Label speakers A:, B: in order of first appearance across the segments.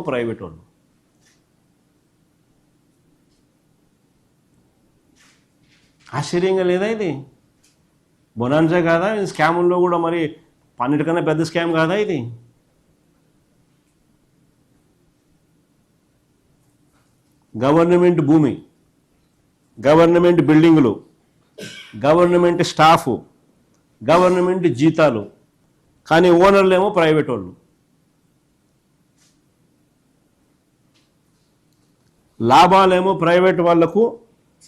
A: Private వాళ్ళు. ఆశ్చర్యంగా లేదా ఇది? బొనాన్సా కాదా? స్కాముల్లో కూడా మరి అన్నిటికన్నా పెద్ద స్కామ్ కాదా ఇది? గవర్నమెంట్ భూమి, గవర్నమెంట్ బిల్డింగులు, గవర్నమెంట్ స్టాఫ్, గవర్నమెంట్ జీతాలు, కానీ ఓనర్లేమో ప్రైవేట్ వాళ్ళు. లాభాలేమో ప్రైవేట్ వాళ్లకు,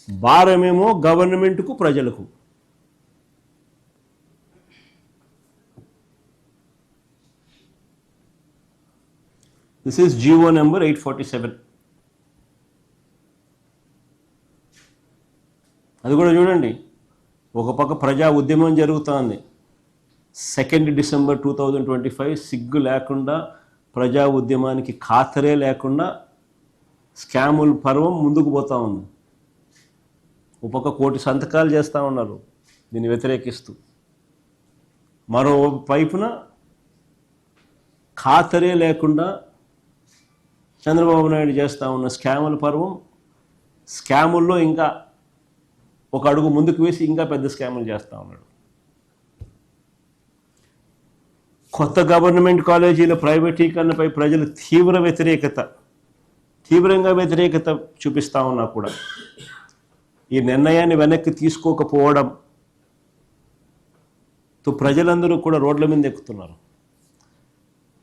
A: భారమేమో గవర్నమెంట్కు, ప్రజలకు. This is GO number 847. అది కూడా చూడండి, ఒక పక్క ప్రజా ఉద్యమం జరుగుతోంది. 2 డిసెంబర్ 2025 సిగ్గు లేకుండా, ప్రజా ఉద్యమానికి ఖాతరే లేకుండా స్కాముల పర్వం ముందుకు పోతూ ఉంది. ఒక పక్క 1 కోటి సంతకాలు చేస్తూ ఉన్నారు దీన్ని వ్యతిరేకిస్తూ. మరో వైపున ఖాతరే లేకుండా చంద్రబాబు నాయుడు చేస్తూ ఉన్న స్కాముల పర్వం, స్కాముల్లో ఇంకా ఒక అడుగు ముందుకు వేసి ఇంకా పెద్ద స్కాములు చేస్తూ ఉన్నాడు. కొత్త గవర్నమెంట్ కాలేజీల ప్రైవేటీకరణపై ప్రజలు తీవ్రంగా వ్యతిరేకత చూపిస్తూ ఉన్నా కూడా ఈ నిర్ణయాన్ని వెనక్కి తీసుకోకపోవడంతో ప్రజలందరూ కూడా రోడ్ల మీద ఎక్కుతున్నారు.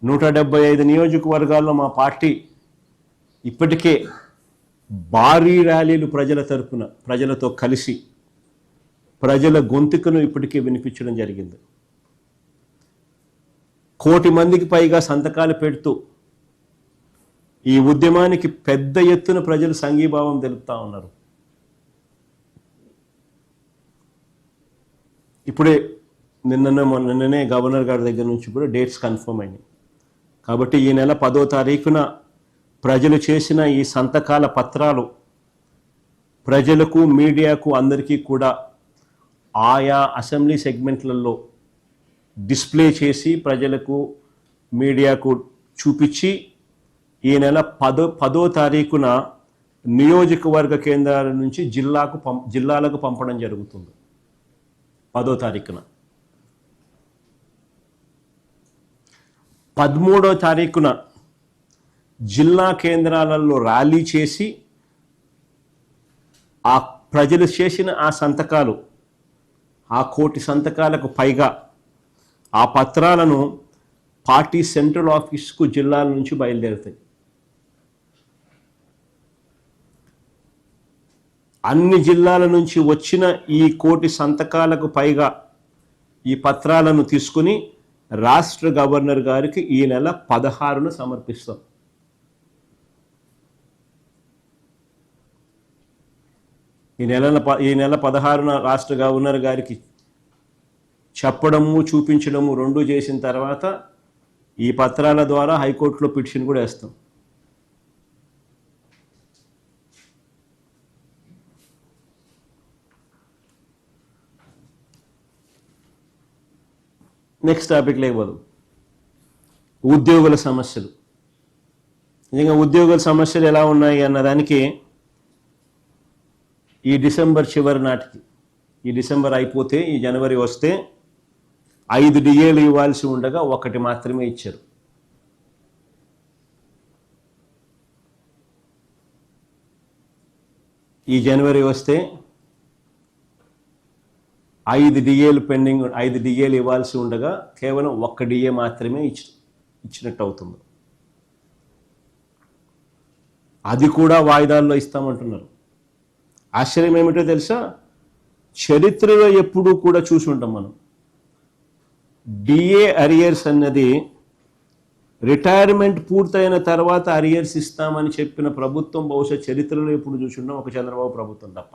A: 175 నియోజకవర్గాల్లో మా పార్టీ ఇప్పటికే భారీ ర్యాలీలు ప్రజల తరపున, ప్రజలతో కలిసి ప్రజల గొంతుకను ఇప్పటికే వినిపించడం జరిగింది. 1 కోటి మందికి పైగా సంతకాలు పెడుతూ ఈ ఉద్యమానికి పెద్ద ఎత్తున ప్రజలు సంఘీభావం తెలుపుతూ ఉన్నారు. ఇప్పుడే నిన్ననే గవర్నర్ గారి దగ్గర నుంచి కూడా డేట్స్ కన్ఫర్మ్ అయినాయి. కాబట్టి ఈ నెల 10వ తారీఖున ప్రజలు చేసిన ఈ సంతకాల పత్రాలు ప్రజలకు, మీడియాకు, అందరికీ కూడా ఆయా అసెంబ్లీ సెగ్మెంట్లలో డిస్ప్లే చేసి ప్రజలకు, మీడియాకు చూపించి ఈ నెల 10వ తారీఖున నియోజకవర్గ కేంద్రాల నుంచి జిల్లాలకు పంపడం జరుగుతుంది. 10వ తారీఖున 13వ తారీఖున జిల్లా కేంద్రాలలో ర్యాలీ చేసి ఆ ప్రజలు చేసిన ఆ సంతకాలు, ఆ 1 కోటి సంతకాలకు పైగా ఆ పత్రాలను పార్టీ సెంట్రల్ ఆఫీస్కు జిల్లాల నుంచి బయలుదేరుతాయి. అన్ని జిల్లాల నుంచి వచ్చిన ఈ 1 కోటి సంతకాలకు పైగా ఈ పత్రాలను తీసుకుని రాష్ట్ర గవర్నర్ గారికి ఈ నెల 16న సమర్పిస్తాం. ఈ నెల 16న రాష్ట్ర గవర్నర్ గారికి చెప్పడము, చూపించడము రెండూ చేసిన తర్వాత ఈ పత్రాల ద్వారా హైకోర్టులో పిటిషన్ కూడా వేస్తాం. నెక్స్ట్ టాపిక్ లేకపోదు, ఉద్యోగుల సమస్యలు. నిజంగా ఉద్యోగుల సమస్యలు ఎలా ఉన్నాయి అన్నదానికి ఈ డిసెంబర్ చివరి నాటికి, ఈ డిసెంబర్ అయిపోతే ఈ జనవరి వస్తే 5 డిఏలు ఇవ్వాల్సి ఉండగా 1 మాత్రమే ఇచ్చారు. ఈ జనవరి వస్తే 5 డిఏలు పెండింగ్, 5 డిఏలు ఇవ్వాల్సి ఉండగా కేవలం 1 డిఏ మాత్రమే ఇచ్చినట్టు అవుతుంది. అది కూడా వాయిదాల్లో ఇస్తామంటున్నారు. ఆశ్చర్యం ఏమిటో తెలుసా? చరిత్రలో ఎప్పుడూ కూడా చూసి ఉంటాం మనం, డిఏ అరియర్స్ అన్నది రిటైర్మెంట్ పూర్తయిన తర్వాత అరియర్స్ ఇస్తామని చెప్పిన ప్రభుత్వం బహుశా చరిత్రలో ఎప్పుడు చూసి ఉంటాం, ఒక చంద్రబాబు ప్రభుత్వం తప్ప.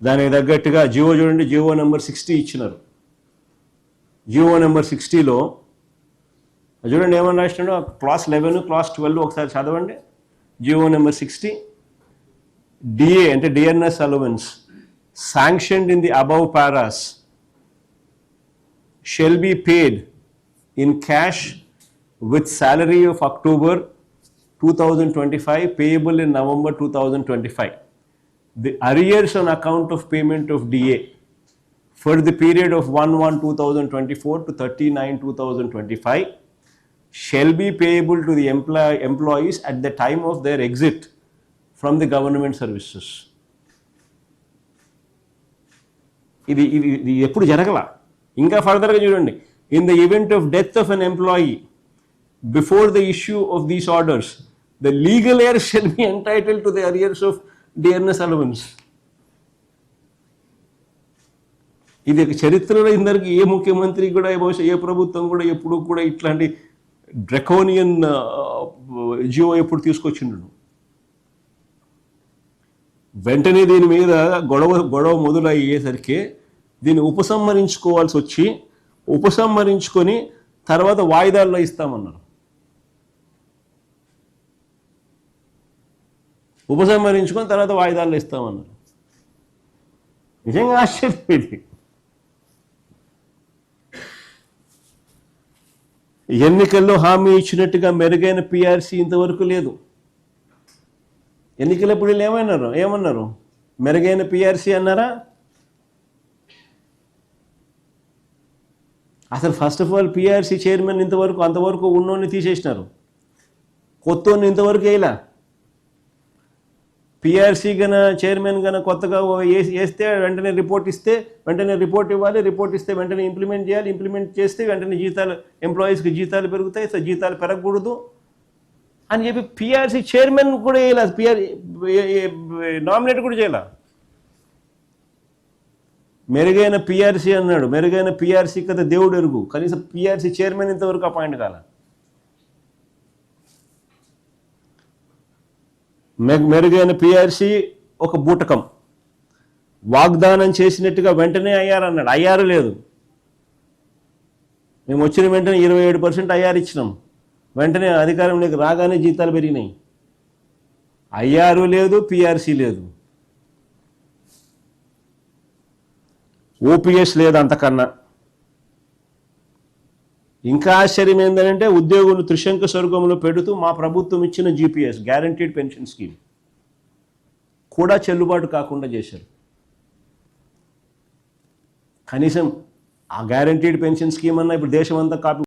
A: దానికి తగ్గట్టుగా జియో చూడండి, జియో నెంబర్ 60 ఇచ్చినారు. జియో నెంబర్ 60లో చూడండి ఏమని రాసినాడో, క్లాస్ 11, క్లాస్ 12 ఒకసారి చదవండి. జియో నెంబర్ 60, డిఏ అంటే DNS allowance sanctioned in the above paras shall be paid in cash with salary of October 2025 payable in November 2025. The arrears on account of payment of DA for the period of 1/1/2024 to 30/9/2025 shall be payable to the employees at the time of their exit from the government services. ఇది ఎప్పుడు జరగల. ఇంకా ఫర్దర్గా చూడండి, in the event of death of an employee before the issue of these orders the legal heir shall be entitle to the arrears of dearness allowance. ఇది చరిత్రలో ఇందరికి ఏ ముఖ్యమంత్రి కూడా బహుశా ఏ ప్రభుత్వం కూడా ఎప్పుడు కూడా ఇట్లాంటి డ్రకోనియన్ జియో ఎప్పుడు తీసుకొచ్చిండు. వెంటనే దీని మీద గొడవ మొదలయ్యేసరికి దీన్ని ఉపసంహరించుకోవాల్సి వచ్చి ఉపసంహరించుకొని తర్వాత వాయిదాల్లో ఇస్తామన్నారు. ఉపసంహరించుకొని తర్వాత వాయిదాల్లో ఇస్తామన్నారు. నిజంగా ఆశ్చర్యం ఇది. ఎన్నికల్లో హామీ ఇచ్చినట్టుగా మెరుగైన పిఆర్సీ ఇంతవరకు లేదు. ఎన్నికలప్పుడు వీళ్ళు ఏమన్నారు? మెరుగైన పిఆర్సీ అన్నారా? అసలు first of all PRC chairman అంతవరకు ఉన్నోని తీసేసినారు, కొత్తోని ఇంతవరకు వేయలా. పిఆర్సీ చైర్మన్ కొత్తగా వేస్తే వెంటనే రిపోర్ట్ ఇవ్వాలి, రిపోర్ట్ ఇస్తే వెంటనే ఇంప్లిమెంట్ చేయాలి, ఇంప్లిమెంట్ చేస్తే వెంటనే ఎంప్లాయీస్కి జీతాలు పెరుగుతాయి, జీతాలు పెరగకూడదు అని చెప్పి పిఆర్సీ చైర్మన్ కూడా వేయాలి, నామినేట్ కూడా చేయాల. మెరుగైన పిఆర్సీ అన్నాడు. మెరుగైన పిఆర్సీ కదా దేవుడు ఎరుగు, కనీసం పిఆర్సీ చైర్మన్ ఇంతవరకు అపాయింట్ కాల. మెరుగైన పిఆర్సీ ఒక బూటకం. వాగ్దానం చేసినట్టుగా వెంటనే అయ్యారన్నాడు, అయ్యారు లేదు. మేము వచ్చిన వెంటనే 27% అయ్యారు ఇచ్చినాం, వెంటనే అధికారంలోకి రాగానే జీతాలు పెరిగినాయి. అయ్యారు లేదు, పిఆర్సీ లేదు, ఓపీఎస్ లేదు. అంతకన్నా ఇంకా ఆశ్చర్యం ఏంటంటే ఉద్యోగులు త్రిశంకు స్వర్గంలో పెడుతూ మా ప్రభుత్వం ఇచ్చిన జీపీఎస్ గ్యారంటీడ్ పెన్షన్ స్కీమ్ కూడా చెల్లుబాటు కాకుండా చేశారు. కనీసం ఆ గ్యారంటీడ్ పెన్షన్ స్కీమ్ అన్నా ఇప్పుడు దేశం అంతా కాపీ